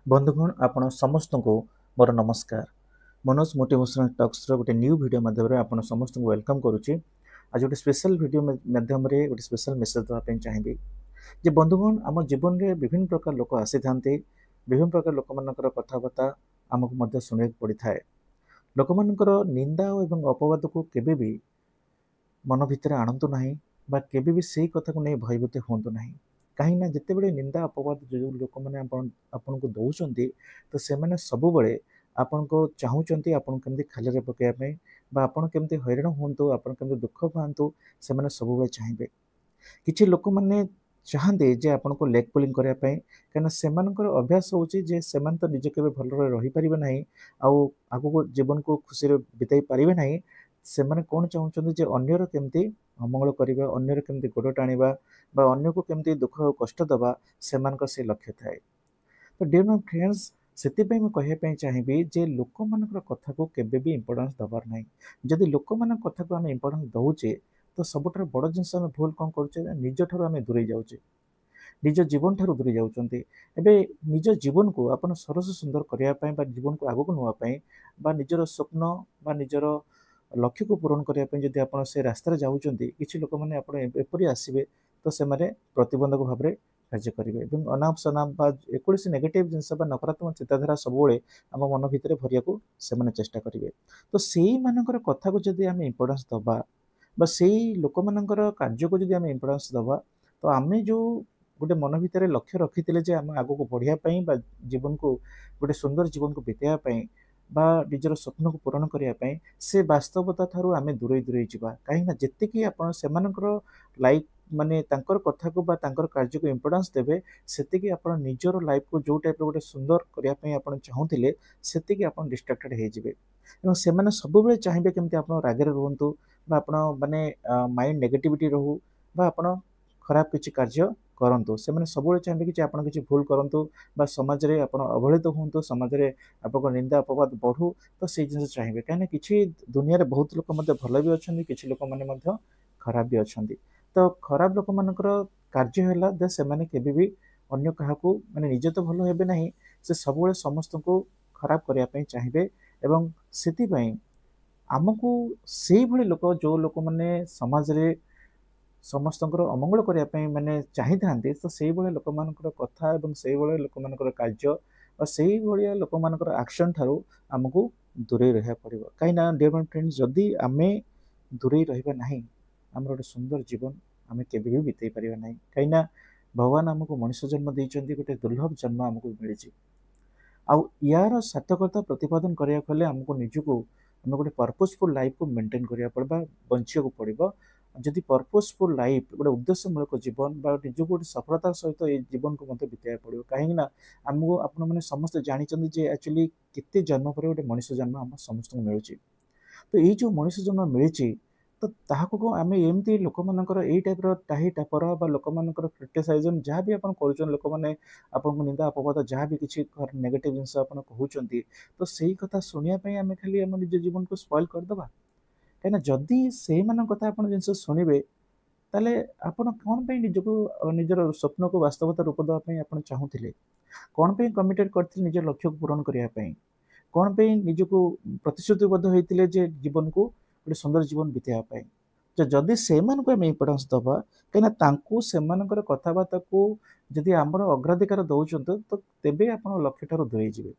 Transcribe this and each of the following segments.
बंधुगण आपण समस्त को मोर नमस्कार। मनोज मोटिवेशनल टॉक्स रो गोटे न्यू वीडियो माध्यम रे आपण समस्त को वेलकम करूची। आज गोटे स्पेशल वीडियो माध्यम रे गोटे स्पेशल मेसेज दवा पे चाहिबी जे बंधुगण आम जीवन रे विभिन्न प्रकार लोक आसी थांते, विभिन्न प्रकार लोक मानकर कथाबार्ता आमको मध्य सुने पड़ी थाए। लोक मानकर निंदा एवं अपवाद को केबे भी मन भितर आणतु नाही बा केबे भी सेही कथा को नै भयभीत होंतु नाही। कहीं ना जिते बड़े निंदा अपवाद जो लोक मैंने आपन को दौरान तो से मैंने सब बड़े आपन को चाहूँगी आपन केमती खाली पकड़ापी आपन केमती हैरान हूँ आपन केमती दुख पातु से मैंने सब बड़े चाहिए। किछि लोक मैंने चाहते जे आपन को लेग पुलिंग करने कहीं से अभ्यास होची जे सेमान तो निजे के भल रही पारे ना आगु को जीवन को खुशी बिताई पारे ना से मैंने कौन चाहते जे अन्यर केमती अमंगल करवा अन्यर केमती गोड़ टाणिबा बा अन्य को केमती दुख और कष्ट दबा से लक्ष्य थाए। तो डियर माय फ्रेंड्स से कहवाई चाहिए जे लोक मान कथा को केबे भी इम्पोर्टेंस दबार ना। जदि लोक मान कथा को आम इम्पोर्टेंस दौचे तो सबुठ बड़ जिनस आम भूल कौन करुचे निज ठार आम दूरे जाऊे निज जीवन ठार दूरे जाउछन्ते। एबे निज जीवन को अपन सरस सुंदर करने जीवन को आगक नापी निजर स्वप्न बा निजर लक्ष्य को पूरण करने जदि आप से रास्तार जाऊँगी किसी लोक मैंने एपरी आसवे तो से प्रतिबंधक भाव में कार्य करेंगे अनाप शनाप एक नेगेटिव जिनस नकारात्मक चिंताधारा सब आम मन भितर भरिया को से चेष्टा करेंगे। तो से मानकर कथा को जदि आम इम्पोर्टेंस दबा से लोक मानकर कार्य को जदि आम इम्पोर्टेंस दबा तो आम जो गोटे मन भितर लक्ष्य रखी थे आम आग को बढ़िया जीवन को गोटे सुंदर जीवन को बिताई बा निजर स्वप्न को पूरण करने से वास्तवता ठारू आम दूरे दूरे जावा कहीं जी आप लाइफ माने तांकर कथा को बा तांकर कार्य को इम्पोर्टेंस देवे सेतिकी आपण निजर लाइफ को जो टाइप गोटे सुंदर करने आप चाहूले सेतिकी आप डिस्ट्राक्टेड हो से सब बेले चाहिए केमती आप रागे रुहतु माने माइंड नेगेटिविटी रहू बा आप खराब किसी कार्य करंतु से मैंने सब चाहिए कि आप किसी भूल करूँ बा समाज में आप अवहेलित हूँ समाज में आप निंदा अपवाद बढ़ू तो से जिन चाहिए कहीं कि दुनिया बहुत लोग भल भी अच्छा किसी लोक मैंने खराब भी अच्छा। तो खराब लोक मानकर कार्य है से मैंने केबे भी अन्य क्या माने निजे तो भल हेबे नहीं से सब समस्त को खराब करने चाहिए एवं से आमको से भली लोक जो लोक मैंने समाज रे समस्त अमंगल करने माने चाही थांती तो से लोक मानकर कथा एवं से लोक मानकर कार्य और से लोक मानकर एक्शन ठारू आमको दूरे रहा पड़ो कहीं डियर माय फ्रेंड्स जदि आम दूरे रहा ना आम गोटे सुंदर जीवन आम के बीतई पार ना कहीं भगवान आमको मनुष्य जन्म देते गोटे दुर्लभ जन्म आमको मिली आउ यार सार्थकता प्रतिपादन करने आमको निजको आम गोटे पर्पजफुल लाइफ को मेंटेन करा पड़ा बंचा पड़ो जदि पर्पजफुल लाइफ गोटे उद्देश्यमूलक जीवन बा निजको गोटे सफलतार सहित ये जीवन को मतलब बिताया पड़ो कहीं आमको आपण मैंने समस्त जानते एक्चुअली केते जन्म पर गोटे मनुष्य जन्म आम समस्त मिलूँ। तो ये जो मनुष्य जन्म मिली तो ताकू आम एमती लोक मानकर यही टाइप टाही टापर बा लोक मानकर क्रिटिसाइजम जहाँ भी आप कर लोक मैंने आपको निंदा अपवाद जहाँ भी किसी नेगेटिव जिनस आप कहते तो सही कथा शुणापी आम खाली आम निज जीवन को स्पॉइल करदे कहीं जदि से कथा आप जिन शुणे ताले आपण कौन पे निजको निजर स्वप्न को वास्तवता रूप देवाई आप चाहूले कौन पे कमिटेड करते निज लक्ष्य को पूरण करने कौन पे निजको प्रतिश्रुतिबद्ध होते जे जीवन को गोटे सुंदर जीवन बिताई जदि से आम इम्पोर्टेंस दबा कहीं से कथबार्ता को जदि आम अग्राधिकार दौरान तो तेबे आप लक्ष्य ठार दूरे जाए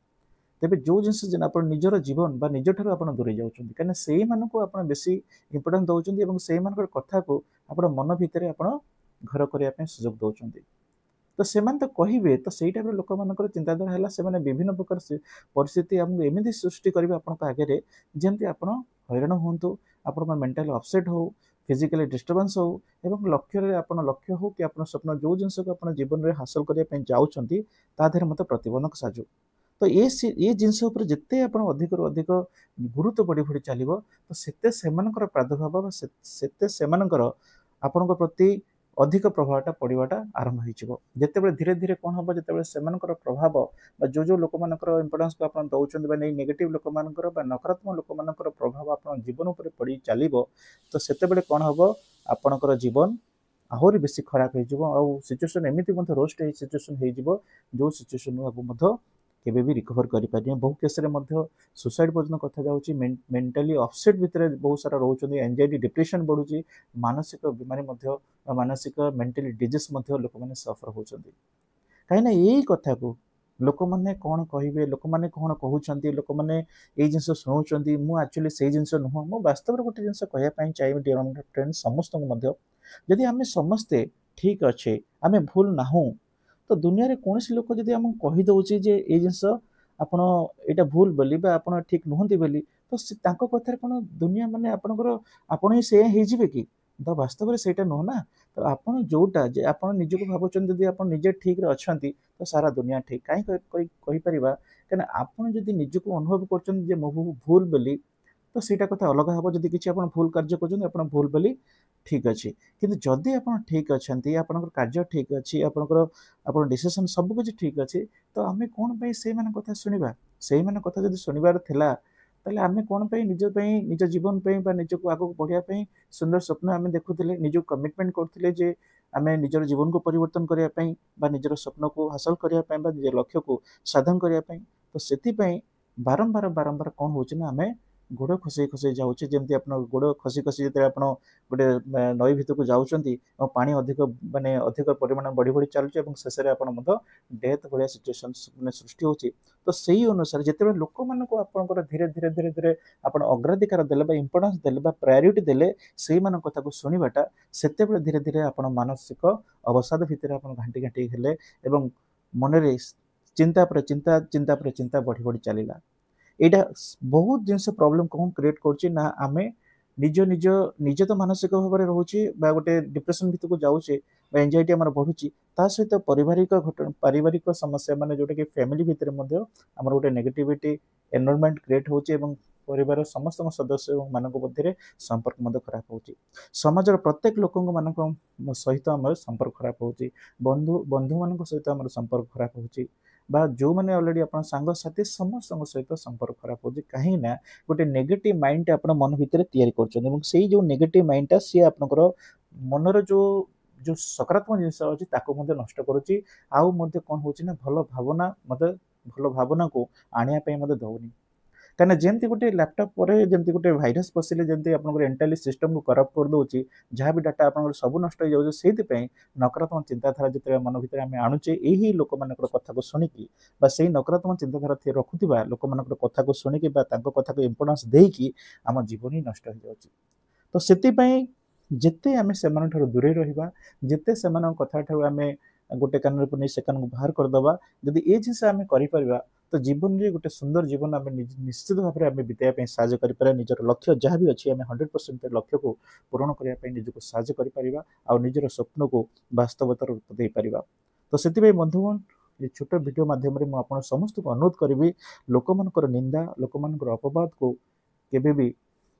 तेबे जो जिनस आप निजर जीवन बा निज ठार आप दूरे जाऊँ कहीं से आप बेसी इम्पोर्टेंस दौरान से कथा को आप मन भितर आप घर करने सुजोग दौरान तो से तो कहे तो से टाइप लोक मान चिंताधारा है से विभिन्न प्रकार परिस्थिति आमको एमती सृष्टि करेंगे आपण आगे जमी आप हैरान हूँ आप मेंटल अपसेट हो फिजिकली डिस्टर्बेंस हो एवं लक्ष्य हो कि आप स्वप्न जो जिनस को आप जीवन में हासिल करने जाऊँगी तादेह मत प्रतिबंधक साजू तो ये जिनस जिते आप अधिक अधिक गुरुत्व बढ़ी बढ़ी चलो तो से प्रादुर्भाव से आपण प्रति अधिक प्रभावटा पड़ाटा आरंभ होते धीरे धीरे कौन हम जो से प्रभाव जो जो लोक मान इम्पोर्टेंस को आप दौरान नेगेटिव लोक मान नकारात्मक लोक मान प्रभाव आप जीवन उपर पड़ चलो तो से कौन हम आपणकर जीवन आहरी बेसी खराब हो सिचुएसन एमती रोस्ट सिचुएसन हो जो सिचुएसन केबे भी रिकवर करि पारि बहु केस रे मध्य सुसाइड पर्यंत कथा जाउची मेंटली अपसेट भितर बहुत सारा रोचंदी एंजाइटी डिप्रेशन बढ़ुची मानसिक बीमारी मध्य मानसिक मेंटली डिजीज मध्य लोक माने सफर होचंदी कहीं यही कथा को लोक मैंने कौन कहे लोक मैंने कौन कहते लोक मैंने ये जिन शुणुंट मुझे एक्चुअली से जिन नुह मु वास्तव में गोटे जिन कहवाई चाहिए डियर फ्रेंड समस्त जदि आम समस्ते ठीक अच्छे आम भूल ना तो दुनिया रे कौन लोक जदि आम कहीदे जे ये जिनस आपण यहाँ भूल बोली आप ठीक नुहति बोली तो कथार कौन दुनिया माने आपण ही से हो कि तो वास्तव में सेटा नुह ना तो आपन जोटा जे आपन निजको भाबुचन जदि आपन निजे ठीक रे अछंती तो सारा दुनिया ठीक काई कहि परिबा कना आपन जदि निजको अनुभव करचन जे मो भूल बोली तो सेटा कथा अलग हबो जदि किछि आपन भूल कार्य करचन आपन भूल बोली ठीक अछि किंतु जदि आपन ठीक अछंती आपन कार्य ठीक अछि आपन डिसीजन सब कुछ ठीक अछि तो आमे कोन पई से मन कथा सुनिबा से मन कथा जदि सुनिबार थिला ताले आमे कोन पई निज जीवन पई बा निजको आगो बढ़िया पई सुंदर स्वप्न आमे देखुथिले निजो कमिटमेंट करथिले जे आमे निजर जीवन को परिवर्तन करिया पई बा निजर स्वप्न को हासिल करिया पई बा निजर लक्ष्य को साधन करिया पई तो सेति पई बारंबार कोन होछि ना आमे गोड़ खसई जाउछि जेमति आपन गोड़ खसी जते आपन गोटे नई भितर को जाउछंती और पानी अधिक माने अधिक परिमाण बढ़ी चलुछि एवं शेष रे आपन मध डेथ भलिया सिचुएशन माने सृष्टि होछि तो सेही अनुसार जेते लोक मान को आपनकर धीरे धीरे आपन अग्राधिकार देले बा इंपोर्टेंस देले बा प्रायोरिटी देले सेही मान कथा को सुनिबाटा सेते बेले धीरे धीरे आपन मानसिक अवसाद भितर आपन घांटी हेले एवं मनरे चिंता पर चिंता बढ़ी चलिला एटा बहुत जिनस प्रॉब्लम कौन क्रिएट करछि ना आमे निज निज निज तो मानसिक भाव में रोचे गोटे डिप्रेशन भितर को जाऊे एंजाइटी आम बढ़ुची ता सहित पारिवारिक घटना पारिवारिक समस्या माने जोटा कि फैमिली भितर आम गोटे नेगेटिविटी एनवायरनमेंट क्रिएट होची एवं परिवार समस्त सदस्य मानक मध्य संपर्क मध्य खराब होची समाजर प्रत्येक लोक मान सहित आम संपर्क खराब होची बंधु मान सहित आम संपर्क खराब होची बा जो मैंने ऑलरेडी अपन सांग साथी समस्त सहित संपर्क खराब होची कहीं ना गोटे नेगेटिव माइंड अपन मन भितर तैयारी करछन एवं सेही जो नेगेटिव माइंडटा सी आपनकर मनर जो जो सकारात्मक जिनिस अछि ताको मध्ये नष्ट करूची आउ मध्ये कोन होची ना भलो भावना को आनिया पे मध्ये दउनी कने जेमती गोटे लैपटॉप परे जेमती गोटे भाइरस पसिले जेमती आपनकर एंटायरली सिस्टम को करप्ट कर दोची जहाँ भी डाटा आपनकर सब नष्ट हो जाउछ सेति पे नकारात्मक चिंताधारा जते मन भितर आमे आणुचे एही लोक मानकर कथा को सुनिकी बा सेही नकारात्मक चिंताधारा थे रखुतिबा लोक मानकर कथा को सुनिकी बा तांको कथा को इंपोर्टेंस देकी आम जीवन ही नष्ट हो जाउछ तो सेति पे जेते आमे सेमान ठारो दूरे रहिबा जेते सेमान कथा ठारो आमे गोटे कान पर नहीं से कान को बाहर कर दबा जदि ए जिंस आमे करि परबा तो जीवन रे गोटे सुंदर जीवन आमे निश्चित भाव में आमे बिताया पे साहाय्य करि पारे निजर लक्ष्य जहाँ भी अछि आमे 100% लक्ष्य को पूर्ण करिया पे निजको साहाय्य करि परिबा आ निजर स्वप्न को वास्तवता रूप दे परिबा तो सेति पे बंधुगण ये छोट वीडियो माध्यम रे म आपन समस्त को अनुरोध करिवि लोक मानकर निंदा लोक मानकर अपवाद को केबे भी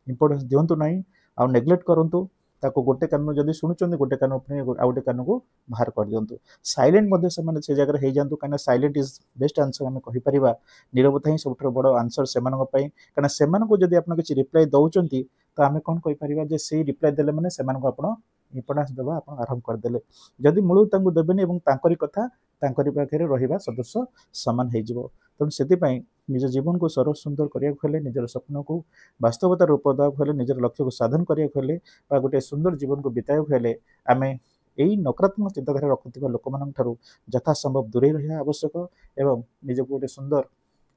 इंपोर्टेंस दियंतु नाही आ नेग्लेक्ट करंतु ताको गोटे कान जदि शुणुचंदी गोटे कान अपने आ गोटे कान को बाहर कर दियंतु साइलेंट मध्ये से से जगह हे जानतु काना साइलेंट इज बेस्ट आंसर हम कहि परिबा निरवता ही सबठर बड़ आंसर सेमान पई काना सेमान को जदि आपन किछि रिप्लाई दउचंती तो आमे कोन कहि परिबा जे से रिप्लाई देले माने सेमान को आपन इंपोर्टेंस देबा आपन आरंभ कर देले जदि मूल तांगु देबेनी एवं तांकरी कथा तांकरी पाखरे रहिबा सदस्य समान हे जिवो तण सेति पई निज जीवन को सरल सुंदर करिया खेले निजर स्वप्न को वास्तवता रूप दा खेले निजर लक्ष्य को साधन करिया खेले बा गोटे सुंदर जीवन को बिताय खेले आमे एई नकारात्मक चिंताधारा रखुथिबा लोक मानन थारु यथा संभव दूरे रहिया आवश्यक एवं निज को गोटे सुंदर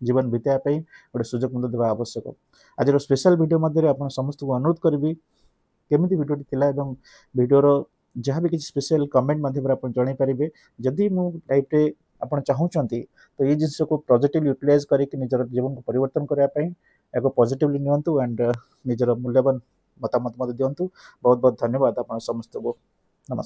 जीवन बिताय पई गोटे सुजोग मद देबा आवश्यक आज रो स्पेशल वीडियो मध्ये आपण समस्त को अनुरोध करबी केमिति वीडियो थिला एवं वीडियो रो जहाँ भी किसी स्पेशल कमेंट माध्यम आप जन पारे जदि मो लाइफ रे आप चाहूँगी तो ये जिस को पॉजिटिव यूटिलाइज करके निजर जीवन को परिवर्तन करने एक पॉजिटिवली नियंतु एंड निजर मूल्यवान मतामत दिंतु बहुत बहुत धन्यवाद आप समस्त को नमस्कार।